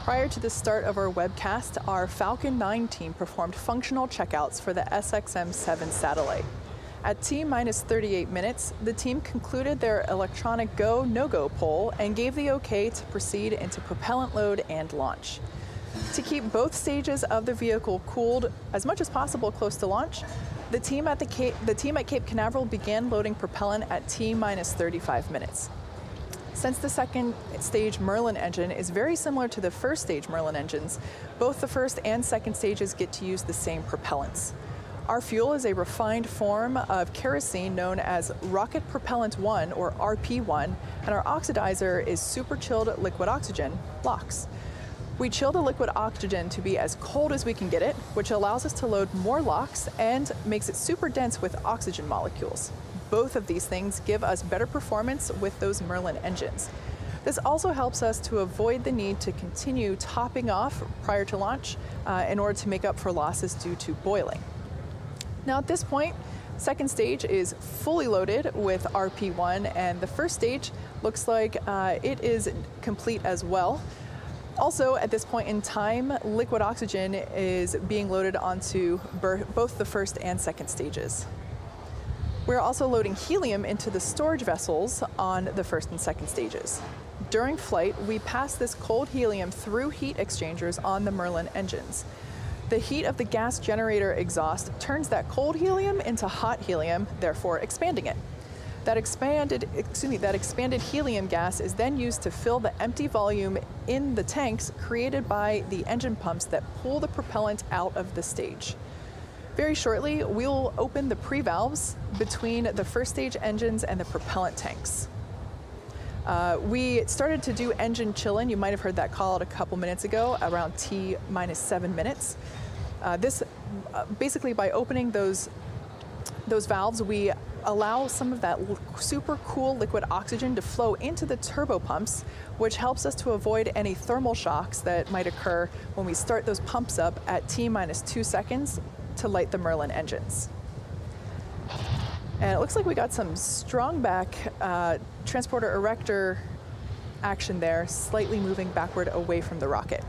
Prior to the start of our webcast, our Falcon 9 team performed functional checkouts for the SXM-7 satellite. At T-minus 38 minutes, the team concluded their electronic go, no-go poll and gave the okay to proceed into propellant load and launch. To keep both stages of the vehicle cooled as much as possible close to launch, the team at Cape Canaveral began loading propellant at T-minus 35 minutes. Since the second stage Merlin engine is very similar to the first stage Merlin engines, both the first and second stages get to use the same propellants. Our fuel is a refined form of kerosene known as Rocket Propellant 1, or RP1, and our oxidizer is super chilled liquid oxygen, LOX. We chill the liquid oxygen to be as cold as we can get it, which allows us to load more LOX and makes it super dense with oxygen molecules. Both of these things give us better performance with those Merlin engines. This also helps us to avoid the need to continue topping off prior to launch in order to make up for losses due to boiling. Now at this point, second stage is fully loaded with RP1, and the first stage looks like it is complete as well. Also, at this point in time, liquid oxygen is being loaded onto both the first and second stages. We're also loading helium into the storage vessels on the first and second stages. During flight, we pass this cold helium through heat exchangers on the Merlin engines. The heat of the gas generator exhaust turns that cold helium into hot helium, therefore expanding it. That expanded helium gas is then used to fill the empty volume in the tanks created by the engine pumps that pull the propellant out of the stage. Very shortly, we'll open the pre-valves between the first stage engines and the propellant tanks. We started to do engine chill-in. You might have heard that call out a couple minutes ago, around T-minus 7 minutes. Basically by opening those valves, we allow some of that super cool liquid oxygen to flow into the turbo pumps, which helps us to avoid any thermal shocks that might occur when we start those pumps up at T-minus 2 seconds to light the Merlin engines. And it looks like we got some strong back transporter erector action there, slightly moving backward away from the rocket.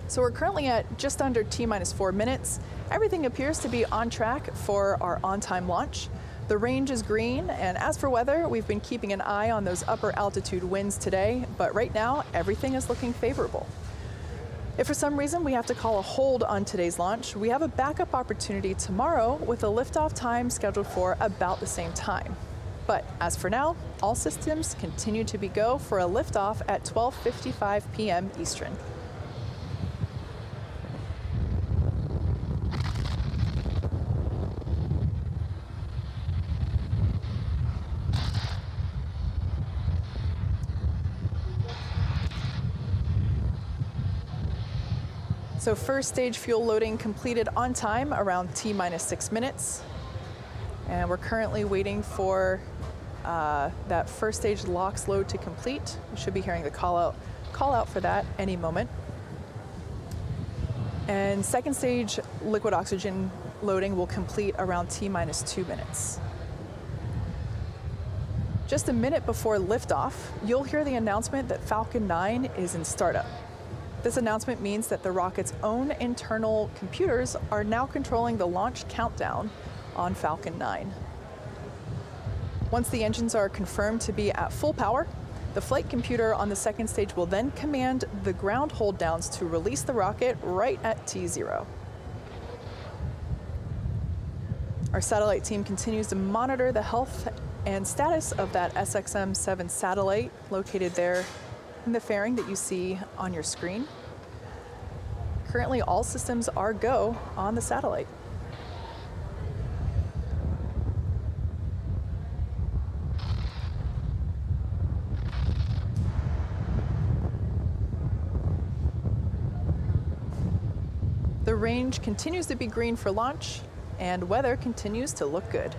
So we're currently at just under T-minus 4 minutes. Everything appears to be on track for our on-time launch. The range is green, and as for weather, we've been keeping an eye on those upper altitude winds today, but right now, everything is looking favorable. If for some reason we have to call a hold on today's launch, we have a backup opportunity tomorrow with a liftoff time scheduled for about the same time. But as for now, all systems continue to be go for a liftoff at 12:55 p.m. Eastern. So first stage fuel loading completed on time around T-minus 6 minutes. And we're currently waiting for that first stage LOX load to complete. We should be hearing the call out for that any moment. And second stage liquid oxygen loading will complete around T-minus 2 minutes. Just a minute before liftoff, you'll hear the announcement that Falcon 9 is in startup. This announcement means that the rocket's own internal computers are now controlling the launch countdown on Falcon 9. Once the engines are confirmed to be at full power, the flight computer on the second stage will then command the ground hold downs to release the rocket right at T0. Our satellite team continues to monitor the health and status of that SXM-7 satellite located there in the fairing that you see on your screen. Currently, all systems are go on the satellite. The range continues to be green for launch, and weather continues to look good.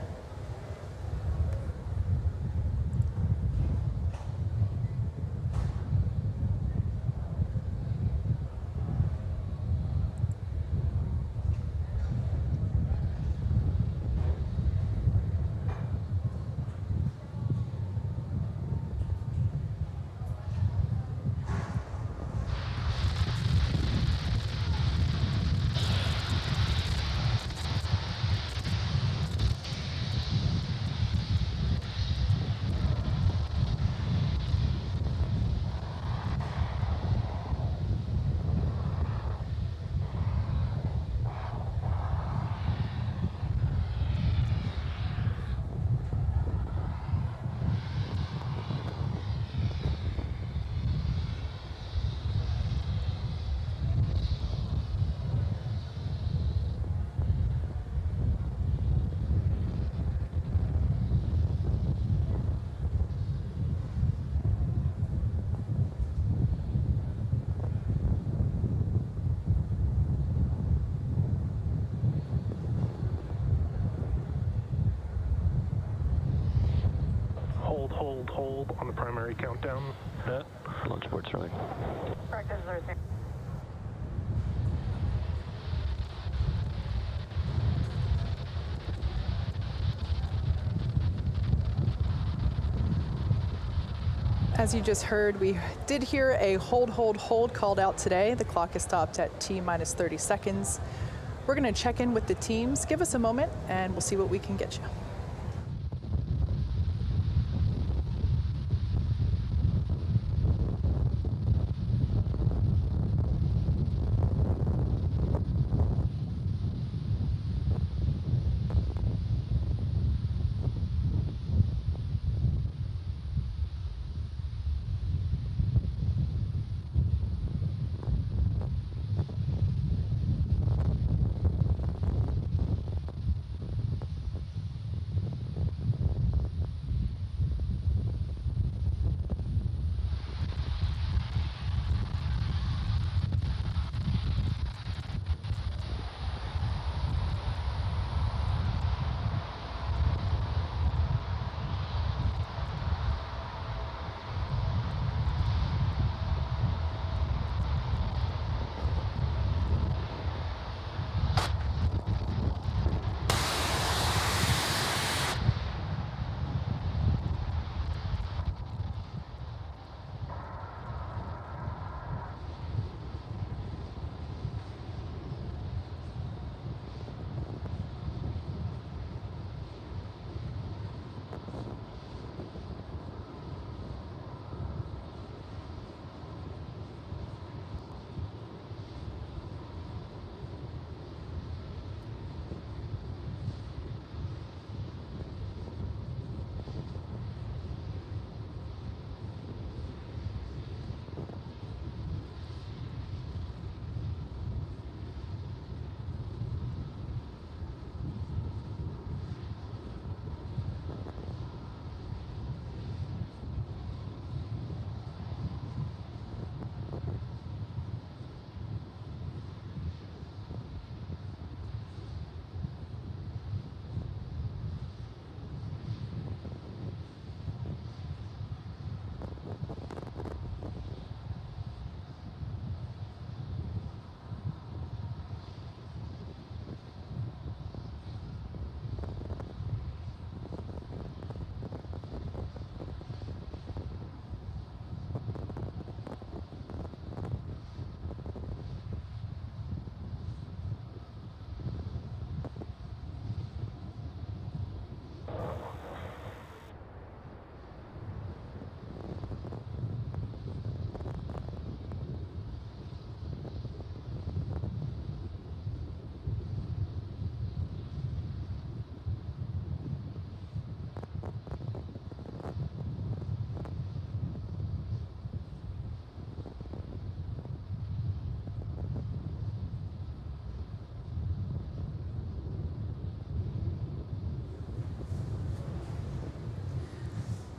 hold on the primary countdown. Yeah. Launch board's running. Correct, this is As you just heard, we did hear a hold called out today. The clock is stopped at T-minus 30 seconds. We're going to check in with the teams. Give us a moment and we'll see what we can get you.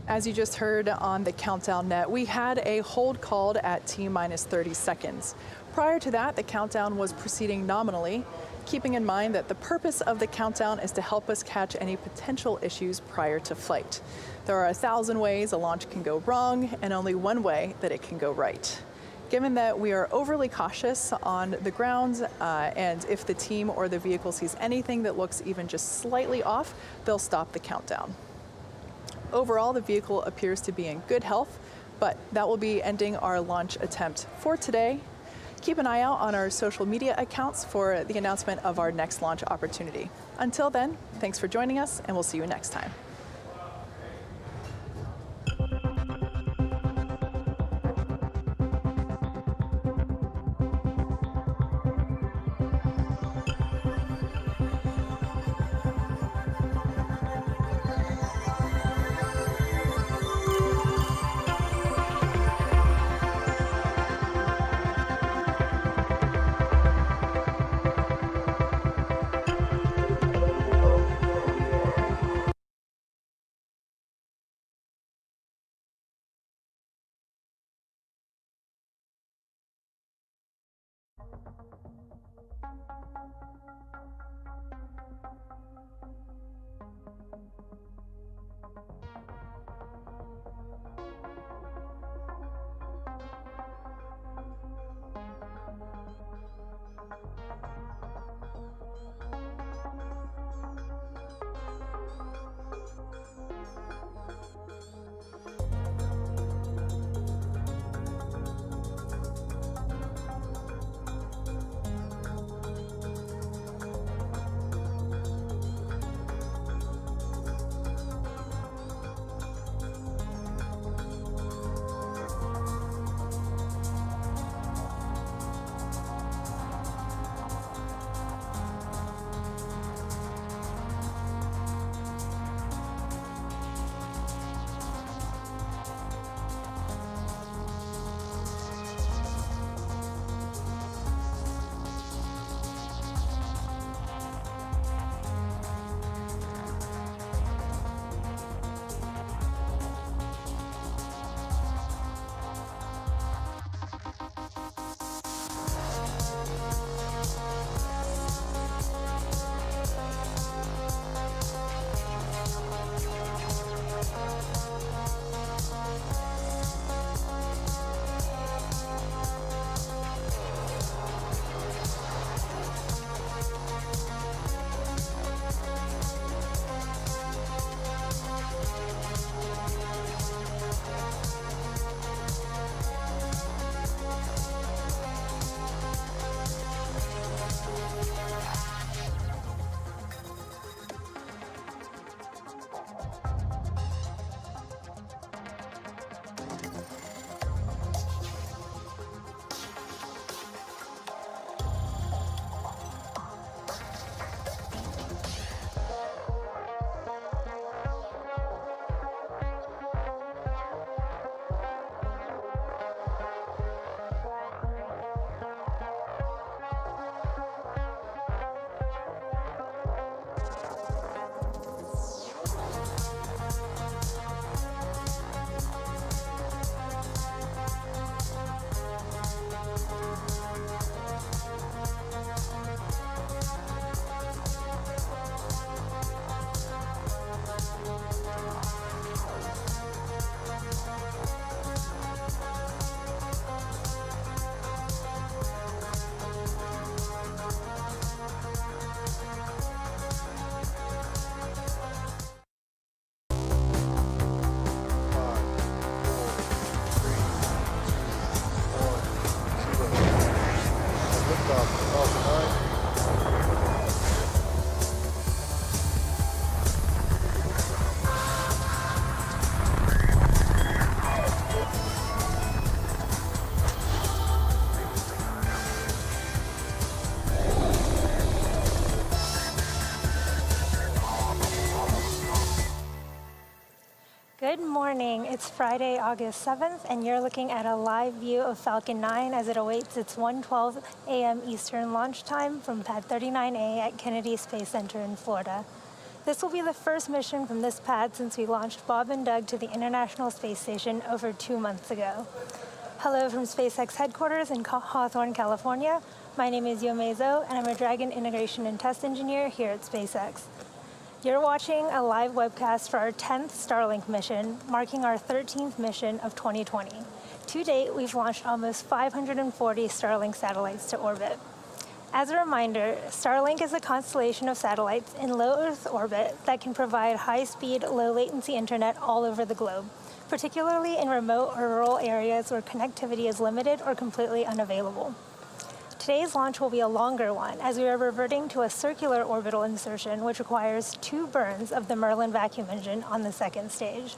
As you just heard on the countdown net, we had a hold called at T-minus 30 seconds. Prior to that, the countdown was proceeding nominally, keeping in mind that the purpose of the countdown is to help us catch any potential issues prior to flight. There are 1,000 ways a launch can go wrong and only one way that it can go right. Given that we are overly cautious on the ground, and if the team or the vehicle sees anything that looks even just slightly off, they'll stop the countdown. Overall, the vehicle appears to be in good health, but that will be ending our launch attempt for today. Keep an eye out on our social media accounts for the announcement of our next launch opportunity. Until then, thanks for joining us, and we'll see you next time. Good morning. It's Friday, August 7th, and you're looking at a live view of Falcon 9 as it awaits its 1:12 a.m. Eastern launch time from Pad 39A at Kennedy Space Center in Florida. This will be the first mission from this pad since we launched Bob and Doug to the International Space Station over 2 months ago. Hello from SpaceX headquarters in Hawthorne, California. My name is Yomezo, and I'm a Dragon Integration and Test Engineer here at SpaceX. You're watching a live webcast for our 10th Starlink mission, marking our 13th mission of 2020. To date, we've launched almost 540 Starlink satellites to orbit. As a reminder, Starlink is a constellation of satellites in low Earth orbit that can provide high-speed, low-latency internet all over the globe, particularly in remote or rural areas where connectivity is limited or completely unavailable. Today's launch will be a longer one, as we are reverting to a circular orbital insertion, which requires 2 burns of the Merlin vacuum engine on the second stage.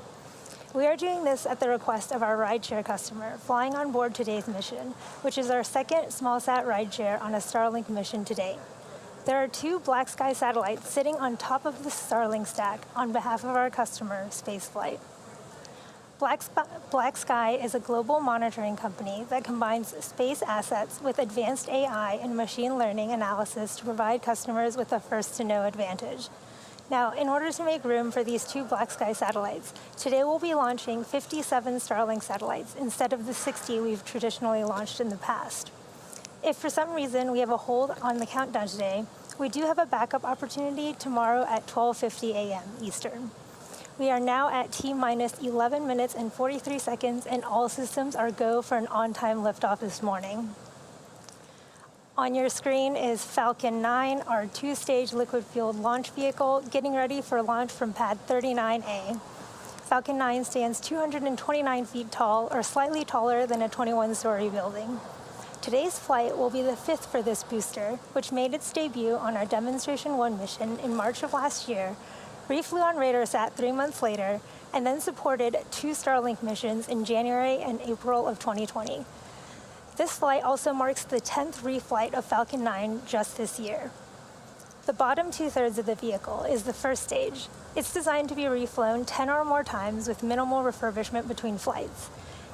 We are doing this at the request of our rideshare customer, flying on board today's mission, which is our second smallsat rideshare on a Starlink mission to date. There are 2 Black Sky satellites sitting on top of the Starlink stack on behalf of our customer, Spaceflight. Black Sky is a global monitoring company that combines space assets with advanced AI and machine learning analysis to provide customers with a first-to-know advantage. Now, in order to make room for these 2 Black Sky satellites, today we'll be launching 57 Starlink satellites instead of the 60 we've traditionally launched in the past. If for some reason we have a hold on the countdown today, we do have a backup opportunity tomorrow at 12:50 a.m. Eastern. We are now at T-minus 11 minutes and 43 seconds, and all systems are go for an on-time liftoff this morning. On your screen is Falcon 9, our 2-stage liquid-fueled launch vehicle, getting ready for launch from Pad 39A. Falcon 9 stands 229 feet tall, or slightly taller than a 21-story building. Today's flight will be the 5th for this booster, which made its debut on our Demonstration 1 mission in March of last year, reflew on RadarSat 3 months later, and then supported 2 Starlink missions in January and April of 2020. This flight also marks the 10th reflight of Falcon 9 just this year. The bottom 2/3 of the vehicle is the first stage. It's designed to be reflown 10 or more times with minimal refurbishment between flights.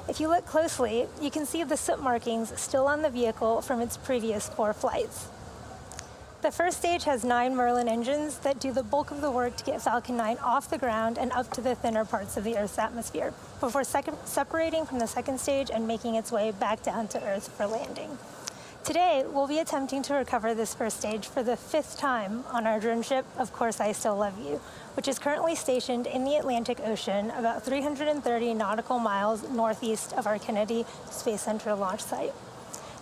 If you look closely, you can see the soot markings still on the vehicle from its previous 4 flights. The first stage has 9 Merlin engines that do the bulk of the work to get Falcon 9 off the ground and up to the thinner parts of the Earth's atmosphere, before separating from the second stage and making its way back down to Earth for landing. Today, we'll be attempting to recover this first stage for the 5th time on our drone ship, Of Course I Still Love You, which is currently stationed in the Atlantic Ocean about 330 nautical miles northeast of our Kennedy Space Center launch site.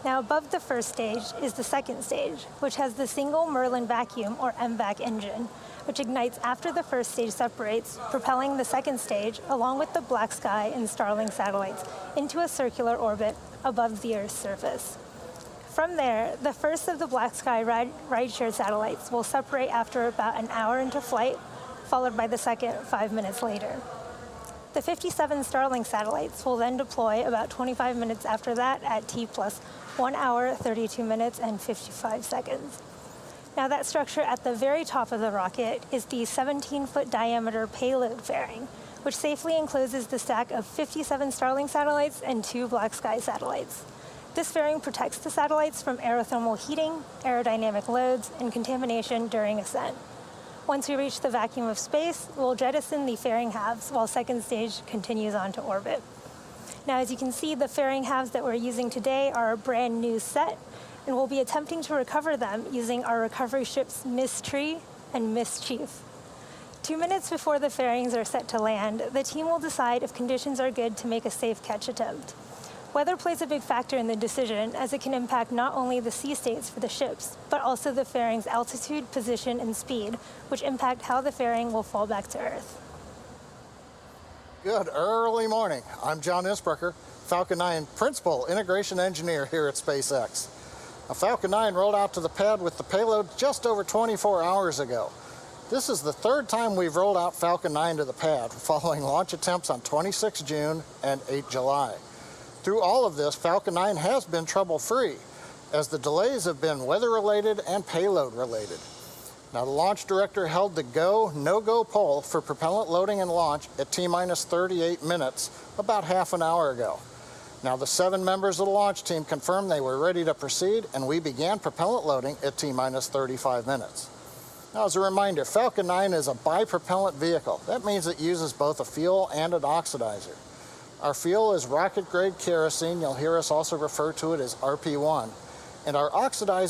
Now, above the first stage is the second stage, which has the single Merlin vacuum, or MVAC engine, which ignites after the first stage separates, propelling the second stage, along with the Black Sky and Starlink satellites, into a circular orbit above the Earth's surface. From there, the first of the Black Sky rideshare satellites will separate after about an hour into flight, followed by the second 5 minutes later. The 57 Starlink satellites will then deploy about 25 minutes after that at T+1 hour, 32 minutes, and 55 seconds. Now, that structure at the very top of the rocket is the 17-foot diameter payload fairing, which safely encloses the stack of 57 Starlink satellites and 2 Black Sky satellites. This fairing protects the satellites from aerothermal heating, aerodynamic loads, and contamination during ascent. Once we reach the vacuum of space, we'll jettison the fairing halves while second stage continues on to orbit. Now, as you can see, the fairing halves that we're using today are a brand new set, and we'll be attempting to recover them using our recovery ships Miss Tree and Miss Chief. 2 minutes before the fairings are set to land, the team will decide if conditions are good to make a safe catch attempt. Weather plays a big factor in the decision, as it can impact not only the sea states for the ships, but also the fairing's altitude, position, and speed, which impact how the fairing will fall back to Earth. Good early morning. I'm John Isbrucker, Falcon 9 Principal Integration Engineer here at SpaceX. Falcon 9 rolled out to the pad with the payload just over 24 hours ago. This is the 3rd time we've rolled out Falcon 9 to the pad, following launch attempts on 26 June and 8 July. Through all of this, Falcon 9 has been trouble-free, as the delays have been weather-related and payload-related. Now, the launch director held the go, no-go poll for propellant loading and launch at T-minus 38 minutes, about half an hour ago. Now, the 7 members of the launch team confirmed they were ready to proceed, and we began propellant loading at T-minus 35 minutes. Now, as a reminder, Falcon 9 is a bipropellant vehicle. That means it uses both a fuel and an oxidizer. Our fuel is rocket-grade kerosene. You'll hear us also refer to it as RP1. And our oxidizer